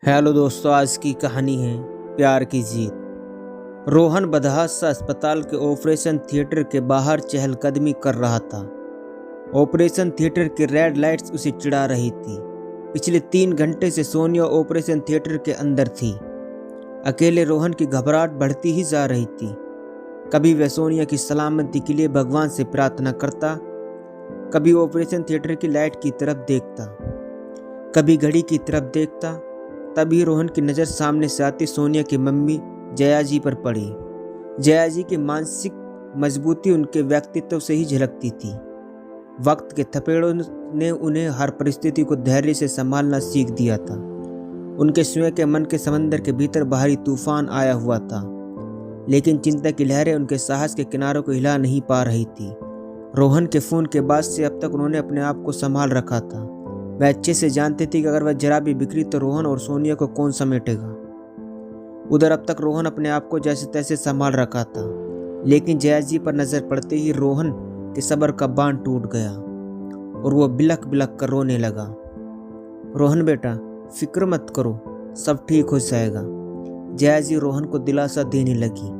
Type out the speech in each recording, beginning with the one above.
Hello दोस्तों, आज की कहानी है प्यार की जीत। रोहन बदहादसा अस्पताल के ऑपरेशन थिएटर के बाहर चहलकदमी कर रहा था। ऑपरेशन थिएटर की रेड लाइट्स उसे चिढ़ा रही थी। पिछले 3 घंटे से सोनिया ऑपरेशन थिएटर के अंदर थी। अकेले रोहन की घबराहट बढ़ती ही जा रही थी। कभी वह सोनिया की सलामती के लिए भगवान से प्रार्थना करता, कभी ऑपरेशन थिएटर की लाइट की तरफ देखता, कभी घड़ी की तरफ देखता। तभी रोहन की नज़र सामने से आती सोनिया की मम्मी जया जी पर पड़ी। जया जी की मानसिक मजबूती उनके व्यक्तित्व से ही झलकती थी। वक्त के थपेड़ों ने उन्हें हर परिस्थिति को धैर्य से संभालना सीख दिया था। उनके स्वयं के मन के समंदर के भीतर बाहरी तूफान आया हुआ था, लेकिन चिंता की लहरें उनके साहस के किनारों को हिला नहीं पा रही थी। रोहन के फोन के बाद से अब तक उन्होंने अपने आप को संभाल रखा था। वह अच्छे से जानते थे कि अगर वह जरा भी बिखरी तो रोहन और सोनिया को कौन समेटेगा। उधर अब तक रोहन अपने आप को जैसे तैसे संभाल रखा था, लेकिन जया जी पर नजर पड़ते ही रोहन के सब्र का बांध टूट गया और वो बिलख बिलख कर रोने लगा। रोहन बेटा, फिक्र मत करो, सब ठीक हो जाएगा। जया जी रोहन को दिलासा देने लगी।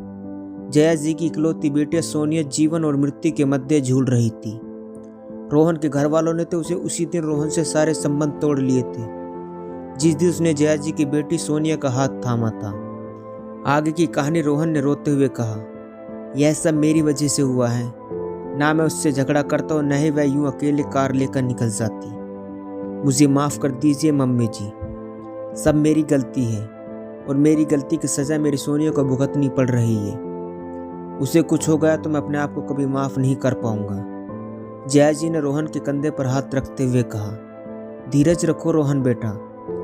जया जी की इकलौती बेटी सोनिया जीवन और मृत्यु के मध्य झूल रही थी। रोहन के घर वालों ने तो उसे उसी दिन रोहन से सारे संबंध तोड़ लिए थे जिस दिन उसने जया जी की बेटी सोनिया का हाथ थामा था। आगे की कहानी रोहन ने रोते हुए कहा, यह सब मेरी वजह से हुआ है। ना मैं उससे झगड़ा करता और न ही वह यूं अकेले कार लेकर निकल जाती। मुझे माफ़ कर दीजिए मम्मी जी, सब मेरी गलती है और मेरी गलती की सज़ा मेरी सोनिया को भुगतनी पड़ रही है। उसे कुछ हो गया तो मैं अपने आप को कभी माफ़ नहीं कर पाऊंगा। जया जी ने रोहन के कंधे पर हाथ रखते हुए कहा, धीरज रखो रोहन बेटा,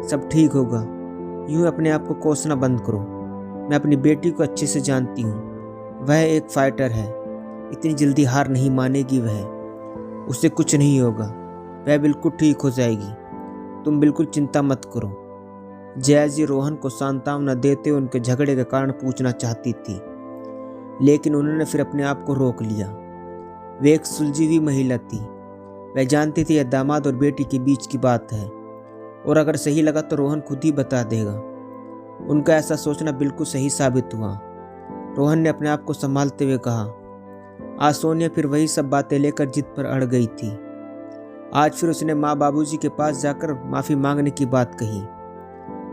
सब ठीक होगा। यूं अपने आप को कोसना बंद करो। मैं अपनी बेटी को अच्छे से जानती हूँ। वह एक फाइटर है, इतनी जल्दी हार नहीं मानेगी। उसे कुछ नहीं होगा, वह बिल्कुल ठीक हो जाएगी। तुम बिल्कुल चिंता मत करो। जया जी रोहन को सांत्वना देते उनके झगड़े के कारण पूछना चाहती थी, लेकिन उन्होंने फिर अपने आप को रोक लिया। वे एक सुलझी हुई महिला थी। वह जानती थी यह दामाद और बेटी के बीच की बात है और अगर सही लगा तो रोहन खुद ही बता देगा। उनका ऐसा सोचना बिल्कुल सही साबित हुआ। रोहन ने अपने आप को संभालते हुए कहा, आज सोनिया फिर वही सब बातें लेकर जिद पर अड़ गई थी। आज फिर उसने माँ बाबूजी के पास जाकर माफ़ी मांगने की बात कही।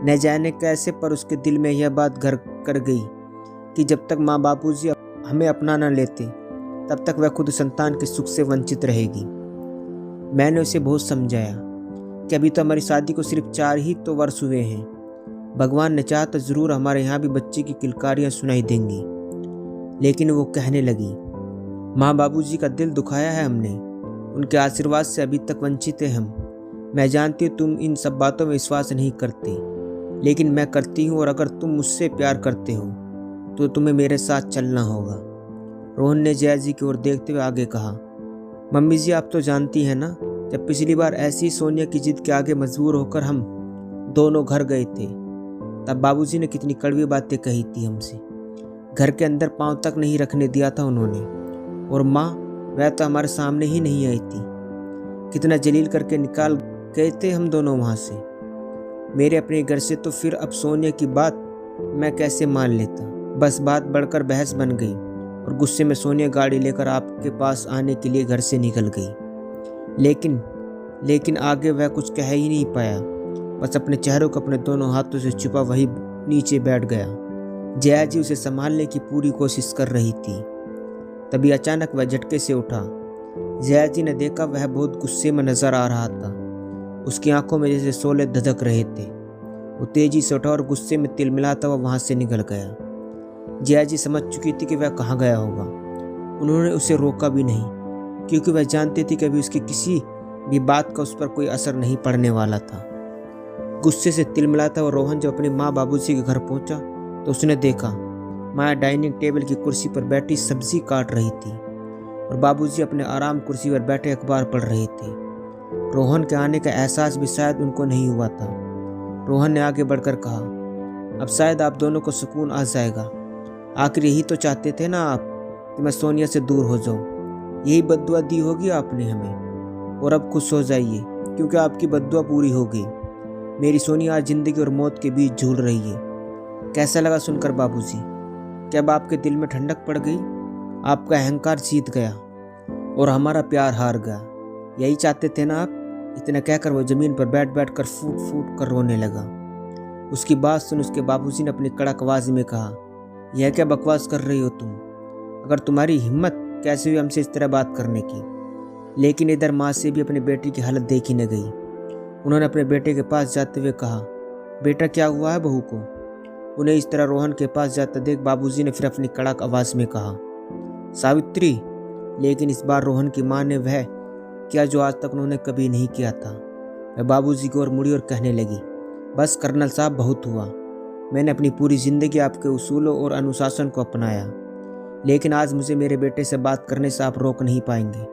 न जाने कैसे पर उसके दिल में यह बात घर कर गई कि जब तक माँ बाबूजी हमें अपना न लेते तब तक वह खुद संतान के सुख से वंचित रहेगी। मैंने उसे बहुत समझाया कि अभी तो हमारी शादी को सिर्फ 4 ही तो वर्ष हुए हैं। भगवान ने चाहा तो ज़रूर हमारे यहाँ भी बच्चे की किलकारियाँ सुनाई देंगी। लेकिन वो कहने लगी, माँ बाबूजी का दिल दुखाया है हमने, उनके आशीर्वाद से अभी तक वंचित है हम। मैं जानती हूँ तुम इन सब बातों में विश्वास नहीं करते, लेकिन मैं करती हूँ और अगर तुम मुझसे प्यार करते हो तो तुम्हें मेरे साथ चलना होगा। रोहन ने जया जी की ओर देखते हुए आगे कहा, मम्मी जी आप तो जानती हैं ना, जब पिछली बार ऐसी सोनिया की जिद के आगे मजबूर होकर हम दोनों घर गए थे तब बाबूजी ने कितनी कड़वी बातें कही थी हमसे। घर के अंदर पांव तक नहीं रखने दिया था उन्होंने। और माँ, वह तो हमारे सामने ही नहीं आई थी। कितना जलील करके निकाल गए थे हम दोनों वहाँ से, मेरे अपने घर से। तो फिर अब सोनिया की बात मैं कैसे मान लेता। बस बात बढ़कर बहस बन गई और गुस्से में सोनिया गाड़ी लेकर आपके पास आने के लिए घर से निकल गई। लेकिन आगे वह कुछ कह ही नहीं पाया, बस अपने चेहरे को अपने दोनों हाथों से छुपा वही नीचे बैठ गया। जया जी उसे संभालने की पूरी कोशिश कर रही थी। तभी अचानक वह झटके से उठा। जया जी ने देखा वह बहुत गुस्से में नजर आ रहा था। उसकी आंखों में जैसे शोले धधक रहे थे। वो तेजी से उठा और गुस्से में तिलमिलाता हुआ वहां से निकल गया। जया जी समझ चुकी थी कि वह कहाँ गया होगा। उन्होंने उसे रोका भी नहीं, क्योंकि वह जानती थी कि अभी उसकी किसी भी बात का उस पर कोई असर नहीं पड़ने वाला था। गुस्से से तिलमिलाता हुआ रोहन जब अपने माँ बाबूजी के घर पहुंचा तो उसने देखा माँ डाइनिंग टेबल की कुर्सी पर बैठी सब्जी काट रही थी और बाबूजी अपने आराम कुर्सी पर बैठे अखबार पढ़ रहे थे। रोहन के आने का एहसास भी शायद उनको नहीं हुआ था। रोहन ने आगे बढ़कर कहा, अब शायद आप दोनों को सुकून आ जाएगा। आखिर यही तो चाहते थे ना आप कि मैं सोनिया से दूर हो जाऊं। यही बद्दुआ दी होगी आपने हमें, और अब खुश हो जाइए क्योंकि आपकी बद्दुआ पूरी हो गई। मेरी सोनिया आज जिंदगी और मौत के बीच झूल रही है। कैसा लगा सुनकर बाबूजी? क्या अब आपके दिल में ठंडक पड़ गई? आपका अहंकार जीत गया और हमारा प्यार हार गया। यही चाहते थे ना आप? इतना कहकर वो जमीन पर बैठ बैठ कर फूट फूट कर रोने लगा। उसकी बात सुन उसके बाबूजी ने अपनी कड़क आवाज में कहा, यह क्या बकवास कर रही हो तुम? अगर तुम्हारी हिम्मत कैसे हुई हमसे इस तरह बात करने की? लेकिन इधर माँ से भी अपने बेटी की हालत देखी न गई। उन्होंने अपने बेटे के पास जाते हुए कहा, बेटा क्या हुआ है बहू को? उन्हें इस तरह रोहन के पास जाते देख बाबूजी ने फिर अपनी कड़क आवाज में कहा, सावित्री। लेकिन इस बार रोहन की माँ ने वह किया जो आज तक उन्होंने कभी नहीं किया था। वह बाबूजी की ओर मुड़ी और कहने लगी, बस कर्नल साहब बहुत हुआ। मैंने अपनी पूरी जिंदगी आपके उसूलों और अनुशासन को अपनाया, लेकिन आज मुझे मेरे बेटे से बात करने से आप रोक नहीं पाएंगे।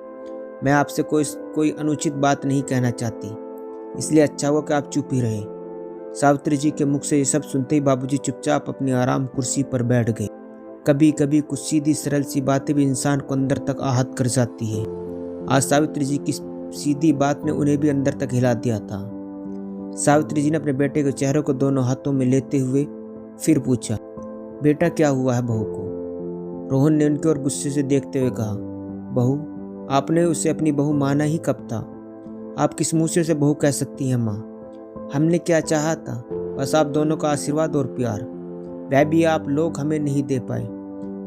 मैं आपसे कोई अनुचित बात नहीं कहना चाहती, इसलिए अच्छा हुआ कि आप चुप ही रहे। सावित्री जी के मुख से ये सब सुनते ही बाबूजी चुपचाप अपनी आराम कुर्सी पर बैठ गए। कभी कभी कुछ सीधी सरल सी बातें भी इंसान को अंदर तक आहत कर जाती है। आज सावित्री जी की सीधी बात ने उन्हें भी अंदर तक हिला दिया था। सावित्री जी ने अपने बेटे के चेहरे को दोनों हाथों में लेते हुए फिर पूछा, बेटा क्या हुआ है बहू को? रोहन ने उनकी ओर गुस्से से देखते हुए कहा, बहू, आपने उसे अपनी बहू माना ही कब था? आप किस मुँह से उसे बहू कह सकती हैं माँ? हमने क्या चाहा था? बस आप दोनों का आशीर्वाद और प्यार। वह भी आप लोग हमें नहीं दे पाए।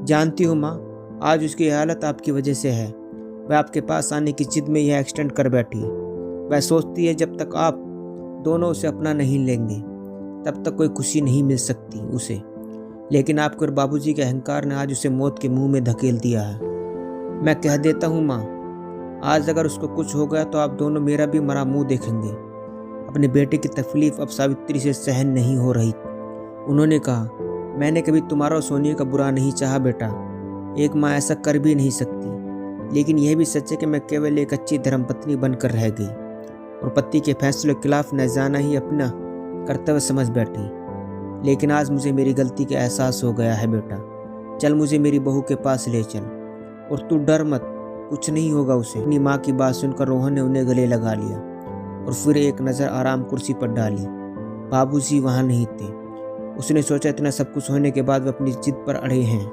जानती हूँ माँ, आज उसकी हालत आपकी वजह से है। वह आपके पास आने की जिद में यह एक्सटेंड कर बैठी। वह सोचती है जब तक आप दोनों उसे अपना नहीं लेंगे तब तक कोई खुशी नहीं मिल सकती उसे। लेकिन आपके और बाबूजी के अहंकार ने आज उसे मौत के मुंह में धकेल दिया है। मैं कह देता हूँ माँ, आज अगर उसको कुछ हो गया तो आप दोनों मेरा भी मरा मुंह देखेंगे। अपने बेटे की तकलीफ अब सावित्री से सहन नहीं हो रही। उन्होंने कहा, मैंने कभी तुम्हारा और सोनिया का बुरा नहीं चाहा बेटा। एक माँ ऐसा कर भी नहीं सकती। लेकिन यह भी सच है कि मैं केवल एक अच्छी धर्मपत्नी बनकर रह गई और पति के फैसले के खिलाफ न जाना ही अपना कर्तव्य समझ बैठी। लेकिन आज मुझे मेरी गलती का एहसास हो गया है बेटा। चल मुझे मेरी बहू के पास ले चल और तू डर मत, कुछ नहीं होगा उसे। अपनी माँ की बात सुनकर रोहन ने उन्हें गले लगा लिया और फिर एक नज़र आराम कुर्सी पर डाली। बाबूजी वहाँ नहीं थे। उसने सोचा इतना सब कुछ होने के बाद वे अपनी जिद पर अड़े हैं।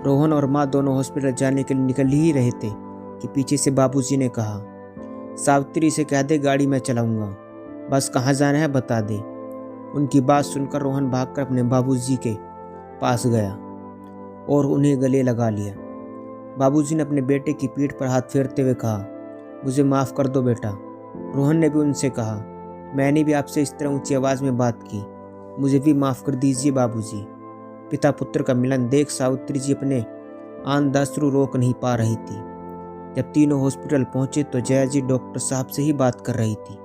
रोहन और माँ दोनों हॉस्पिटल जाने के लिए निकल ही रहे थे कि पीछे से बाबूजी ने कहा, सावित्री से कह दे गाड़ी मैं चलाऊंगा, बस कहाँ जाना है बता दे। उनकी बात सुनकर रोहन भागकर अपने बाबूजी के पास गया और उन्हें गले लगा लिया। बाबूजी ने अपने बेटे की पीठ पर हाथ फेरते हुए कहा, मुझे माफ़ कर दो बेटा। रोहन ने भी उनसे कहा, मैंने भी आपसे इस तरह ऊंची आवाज़ में बात की, मुझे भी माफ़ कर दीजिए बाबूजी। पिता पुत्र का मिलन देख सावित्री जी अपने आंधाश्रु रोक नहीं पा रही थी। जब तीनों हॉस्पिटल पहुंचे तो जया जी डॉक्टर साहब से ही बात कर रही थी।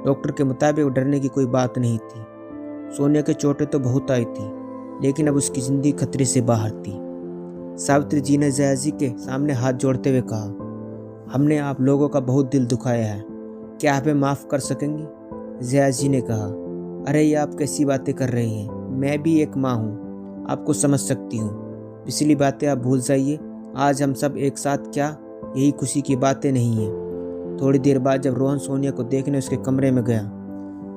डॉक्टर के मुताबिक डरने की कोई बात नहीं थी। सोनिया के चोटें तो बहुत आई थी, लेकिन अब उसकी जिंदगी खतरे से बाहर थी। सावित्री जी ने जया जी के सामने हाथ जोड़ते हुए कहा, हमने आप लोगों का बहुत दिल दुखाया है, क्या आप हमें माफ़ कर सकेंगी? जया जी ने कहा, अरे ये आप कैसी बातें कर रही हैं? मैं भी एक माँ हूँ, आपको समझ सकती हूँ। पिछली बातें आप भूल जाइए। आज हम सब एक साथ, क्या यही खुशी की बातें नहीं हैं? थोड़ी देर बाद जब रोहन सोनिया को देखने उसके कमरे में गया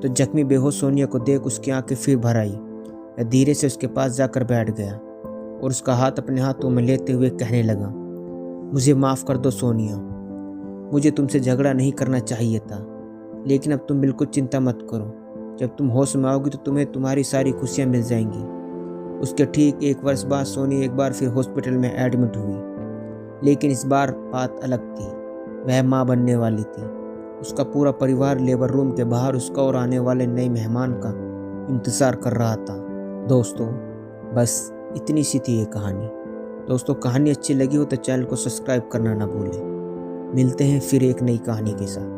तो जख्मी बेहोश सोनिया को देख उसकी आंखें फिर भर आई। वह धीरे से उसके पास जाकर बैठ गया और उसका हाथ अपने हाथों में लेते हुए कहने लगा, मुझे माफ़ कर दो सोनिया, मुझे तुमसे झगड़ा नहीं करना चाहिए था। लेकिन अब तुम बिल्कुल चिंता मत करो, जब तुम होश में आओगी तो तुम्हें तुम्हारी सारी खुशियाँ मिल जाएंगी। उसके ठीक 1 वर्ष बाद सोनी एक बार फिर हॉस्पिटल में एडमिट हुई, लेकिन इस बार बात अलग थी। वह माँ बनने वाली थी। उसका पूरा परिवार लेबर रूम के बाहर उसका और आने वाले नए मेहमान का इंतज़ार कर रहा था। दोस्तों, बस इतनी सी थी ये कहानी। दोस्तों, कहानी अच्छी लगी हो तो चैनल को सब्सक्राइब करना ना भूलें। मिलते हैं फिर एक नई कहानी के साथ।